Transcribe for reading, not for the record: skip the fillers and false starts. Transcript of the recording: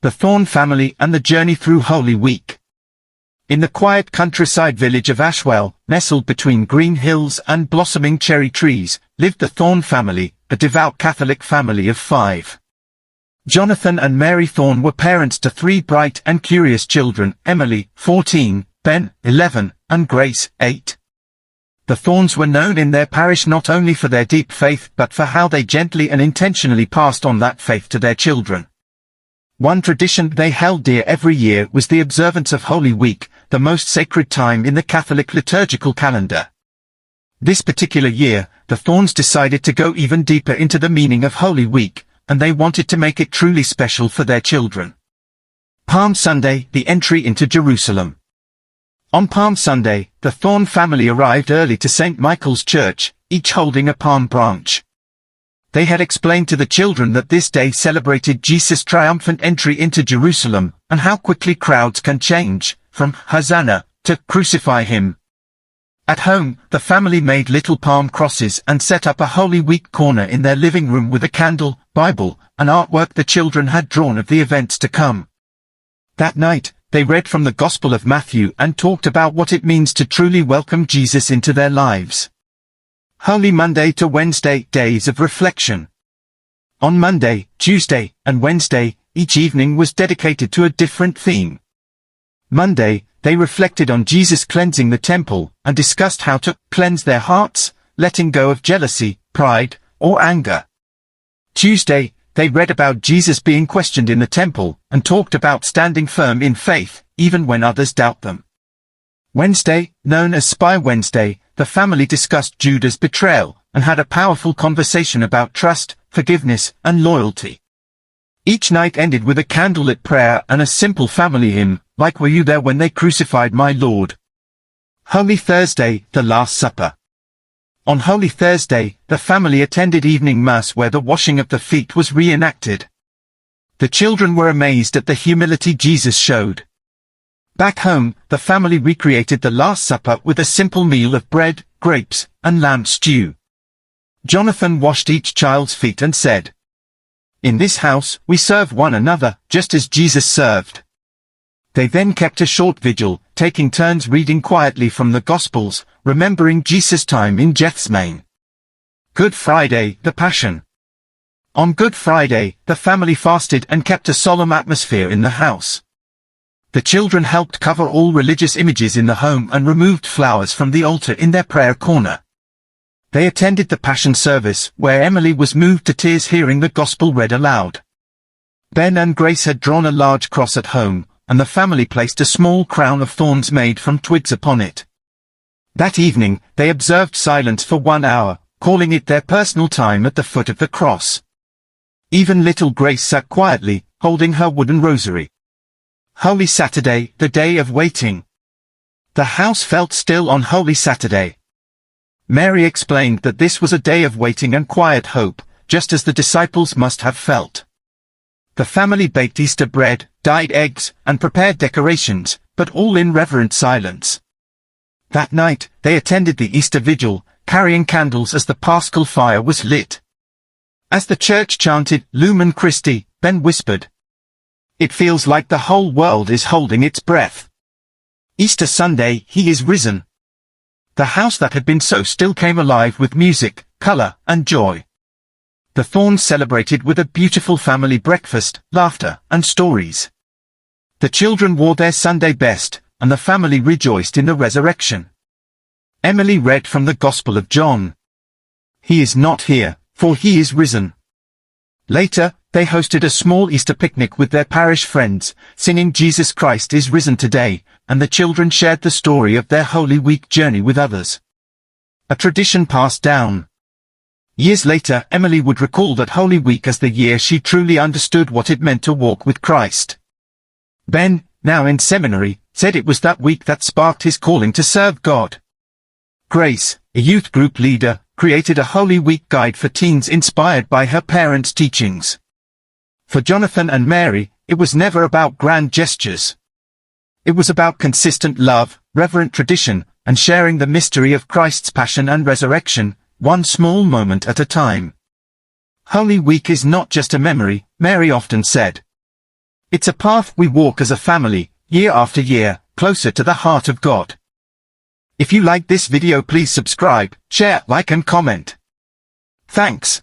The Thorne family and the journey through Holy Week. In the quiet countryside village of Ashwell, nestled between green hills and blossoming cherry trees, lived the Thorne family, a devout Catholic family of 5. Jonathan and Mary Thorne were parents to 3 bright and curious children, Emily, 14, Ben, 11, and Grace, 8. The Thornes were known in their parish not only for their deep faith but for how they gently and intentionally passed on that faith to their children. One tradition they held dear every year was the observance of Holy Week, the most sacred time in the Catholic liturgical calendar. This particular year, the Thornes decided to go even deeper into the meaning of Holy Week, and they wanted to make it truly special for their children. Palm Sunday, the entry into Jerusalem. On Palm Sunday, the Thorne family arrived early to St. Michael's Church, each holding a palm branch. They had explained to the children that this day celebrated Jesus' triumphant entry into Jerusalem, and how quickly crowds can change, from Hosanna to crucify him. At home, the family made little palm crosses and set up a Holy Week corner in their living room with a candle, Bible, and artwork the children had drawn of the events to come. That night, they read from the Gospel of Matthew and talked about what it means to truly welcome Jesus into their lives. Holy Monday to Wednesday, days of reflection. On Monday, Tuesday, and Wednesday, each evening was dedicated to a different theme. Monday, they reflected on Jesus cleansing the temple, and discussed how to cleanse their hearts, letting go of jealousy, pride, or anger. Tuesday, they read about Jesus being questioned in the temple, and talked about standing firm in faith, even when others doubt them. Wednesday, known as Spy Wednesday, the family discussed Judas' betrayal, and had a powerful conversation about trust, forgiveness, and loyalty. Each night ended with a candlelit prayer and a simple family hymn, like "Were you there when they crucified my Lord?" Holy Thursday, the Last Supper. On Holy Thursday, the family attended evening mass where the washing of the feet was reenacted. The children were amazed at the humility Jesus showed. Back home, the family recreated the Last Supper with a simple meal of bread, grapes, and lamb stew. Jonathan washed each child's feet and said, "In this house, we serve one another, just as Jesus served." They then kept a short vigil, taking turns reading quietly from the Gospels, remembering Jesus' time in Gethsemane. Good Friday, the Passion. On Good Friday, the family fasted and kept a solemn atmosphere in the house. The children helped cover all religious images in the home and removed flowers from the altar in their prayer corner. They attended the Passion service, where Emily was moved to tears hearing the Gospel read aloud. Ben and Grace had drawn a large cross at home, and the family placed a small crown of thorns made from twigs upon it. That evening, they observed silence for 1 hour, calling it their personal time at the foot of the cross. Even little Grace sat quietly, holding her wooden rosary. Holy Saturday, the day of waiting. The house felt still on Holy Saturday. Mary explained that this was a day of waiting and quiet hope, just as the disciples must have felt. The family baked Easter bread, dyed eggs, and prepared decorations, but all in reverent silence. That night, they attended the Easter Vigil, carrying candles as the Paschal fire was lit. As the church chanted, Lumen Christi, Ben whispered, "It feels like the whole world is holding its breath. Easter Sunday, he is risen." The house that had been so still came alive with music, color, and joy. The Thornes celebrated with a beautiful family breakfast, laughter, and stories. The children wore their Sunday best, and the family rejoiced in the resurrection. Emily read from the Gospel of John. "He is not here, for he is risen." Later, they hosted a small Easter picnic with their parish friends, singing "Jesus Christ is risen today," and the children shared the story of their Holy Week journey with others. A tradition passed down. Years later, Emily would recall that Holy Week as the year she truly understood what it meant to walk with Christ. Ben, now in seminary, said it was that week that sparked his calling to serve God. Grace, a youth group leader, created a Holy Week guide for teens inspired by her parents' teachings. For Jonathan and Mary, it was never about grand gestures. It was about consistent love, reverent tradition, and sharing the mystery of Christ's passion and resurrection, one small moment at a time. Holy Week is not just a memory, Mary often said. It's a path we walk as a family, year after year, closer to the heart of God. If you like this video, please subscribe, share, like and comment. Thanks.